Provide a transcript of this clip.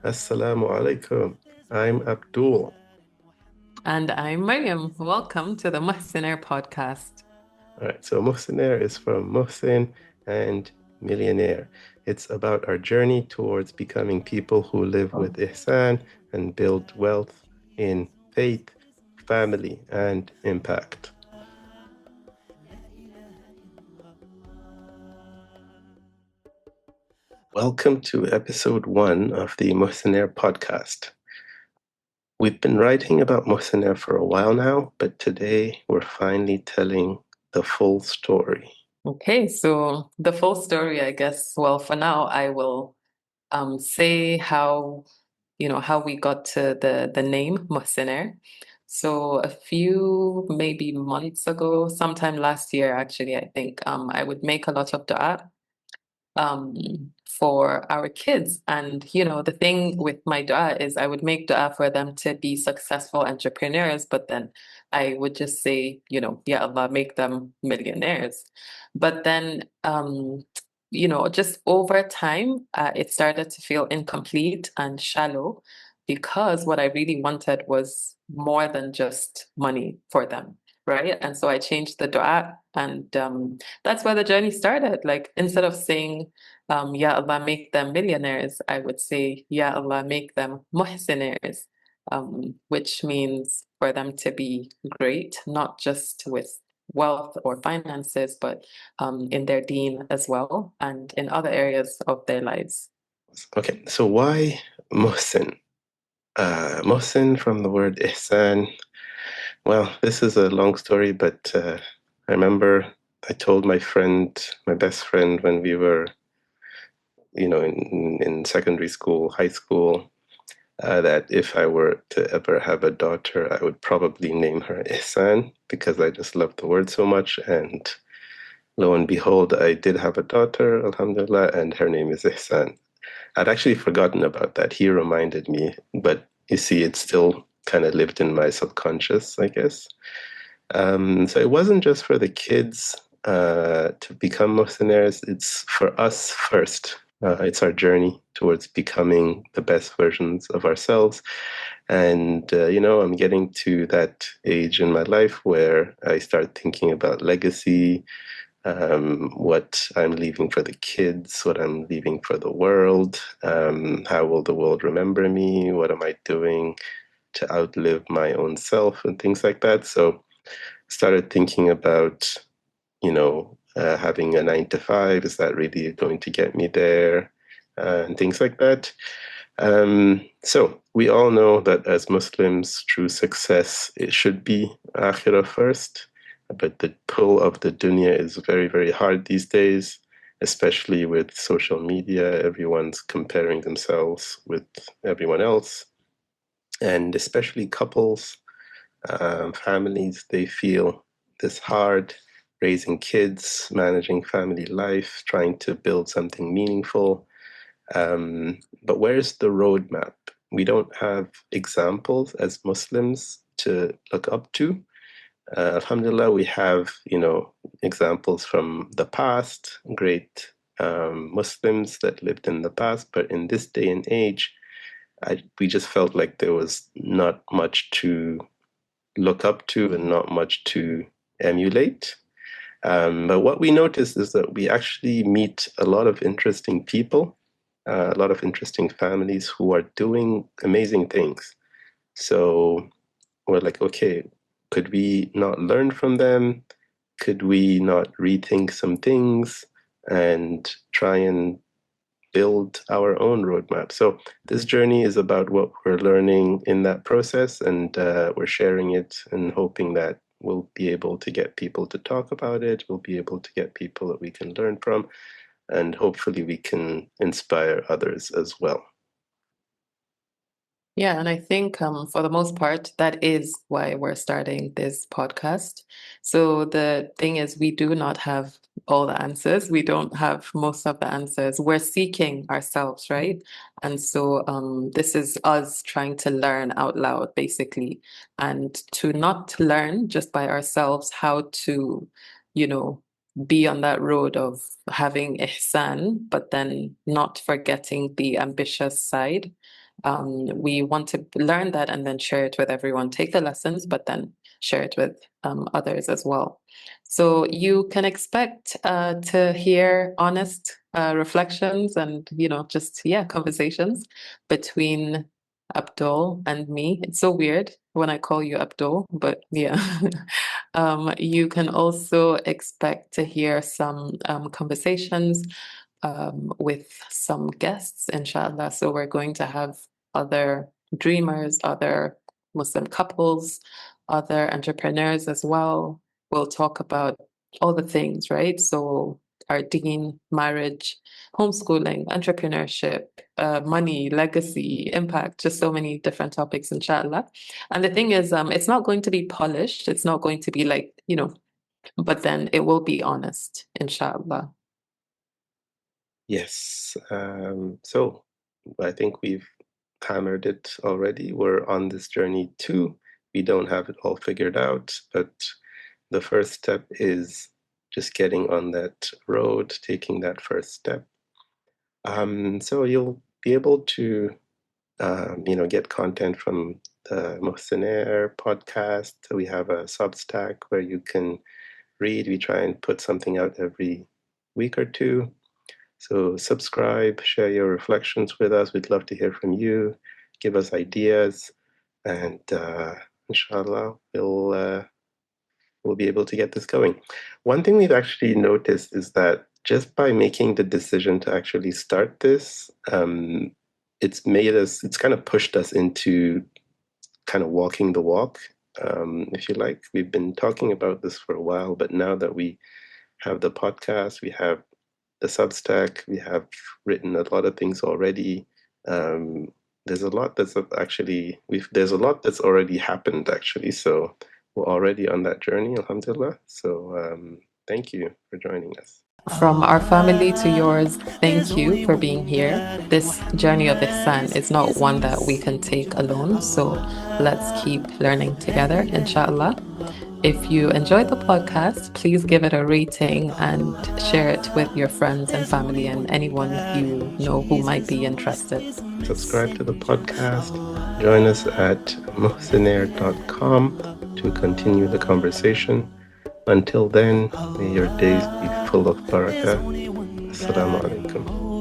Assalamu alaikum. I'm Abdul. And I'm Maryam. Welcome to the Muhsinaire podcast. All right, so Muhsinaire is from Muhsin and Millionaire. It's about our journey towards becoming people who live with Ihsan and build wealth in faith, family, and impact. Welcome to episode 1 of the Muhsinaire podcast. We've been writing about Muhsinaire for a while now, but today we're finally telling the full story. Okay, so the full story, I guess. Well, for now, I will say how we got to the name Muhsinaire. So a few maybe months ago, sometime last year, actually, I think I would make a lot of dua um, for our kids. And, the thing with my dua is I would make dua for them to be successful entrepreneurs, but then I would just say, Ya Allah, make them millionaires. But then, just over time, it started to feel incomplete and shallow because what I really wanted was more than just money for them. Right. And so I changed the dua, and that's where the journey started. Like, instead of saying, Ya Allah, make them millionaires, I would say, Ya Allah, make them muhsinaires, which means for them to be great, not just with wealth or finances, but in their deen as well and in other areas of their lives. Okay, so why Muhsin? Muhsin from the word Ihsan. Well, this is a long story, but I remember I told my friend, my best friend, when we were, in secondary school, high school, that if I were to ever have a daughter, I would probably name her Ihsan because I just love the word so much. And lo and behold, I did have a daughter, Alhamdulillah, and her name is Ihsan. I'd actually forgotten about that. He reminded me, but you see, it still kind of lived in my subconscious, I guess. So it wasn't just for the kids to become Muhsinaires, it's for us first. It's our journey towards becoming the best versions of ourselves. And, I'm getting to that age in my life where I start thinking about legacy, what I'm leaving for the kids, what I'm leaving for the world, how will the world remember me, what am I doing to outlive my own self, and things like that. So started thinking about, having a 9 to 5, is that really going to get me there, and things like that. So we all know that as Muslims, true success, it should be akhirah first, but the pull of the dunya is very, very hard these days, especially with social media. Everyone's comparing themselves with everyone else, and especially couples, families, they feel this hard raising kids, managing family life, trying to build something meaningful. But where's the roadmap? We don't have examples as Muslims to look up to. Alhamdulillah, we have, examples from the past, great Muslims that lived in the past, but in this day and age, we just felt like there was not much to look up to and not much to emulate. But what we notice is that we actually meet a lot of interesting people, a lot of interesting families who are doing amazing things. So we're like, okay, could we not learn from them? Could we not rethink some things and try and build our own roadmap? So this journey is about what we're learning in that process, and we're sharing it and hoping that we'll be able to get people to talk about it. We'll be able to get people that we can learn from, and hopefully we can inspire others as well. Yeah, and I think for the most part, that is why we're starting this podcast. So the thing is, we do not have all the answers. We don't have most of the answers. We're seeking ourselves, right? And so this is us trying to learn out loud, basically, and to not learn just by ourselves how to, you know, be on that road of having ihsan, but then not forgetting the ambitious side We want to learn that and then share it with everyone. Take the lessons, but then share it with others as well. So you can expect to hear honest reflections and, just, conversations between Abdul and me. It's so weird when I call you Abdul, but yeah. You can also expect to hear some conversations with some guests, inshallah. So we're going to have other dreamers, other Muslim couples, other entrepreneurs as well. We'll talk about all the things, right? So our deen, marriage, homeschooling, entrepreneurship, money, legacy, impact, just so many different topics, inshallah. And the thing is, it's not going to be polished. It's not going to be like, but then it will be honest, inshallah. Yes. So I think we've hammered it already. We're on this journey too. We don't have it all figured out, but the first step is just getting on that road, taking that first step. So you'll be able to, get content from the Muhsinaire podcast. So we have a Substack where you can read. We try and put something out every week or two. So subscribe, share your reflections with us. We'd love to hear from you. Give us ideas, and inshallah, we'll be able to get this going. One thing we've actually noticed is that just by making the decision to actually start this, it's kind of pushed us into kind of walking the walk, if you like. We've been talking about this for a while, but now that we have the podcast, we have the Substack, we have written a lot of things already. There's a lot that's already happened actually. So we're already on that journey, alhamdulillah. So thank you for joining us. From our family to yours, thank you for being here. This journey of Ihsan is not one that we can take alone, so let's keep learning together, inshallah. If you enjoyed the podcast, please give it a rating and share it with your friends and family and anyone you know who might be interested. Subscribe to the podcast. Join us at muhsinaire.com to continue the conversation. Until then, may your days be full of barakah. Assalamu alaikum.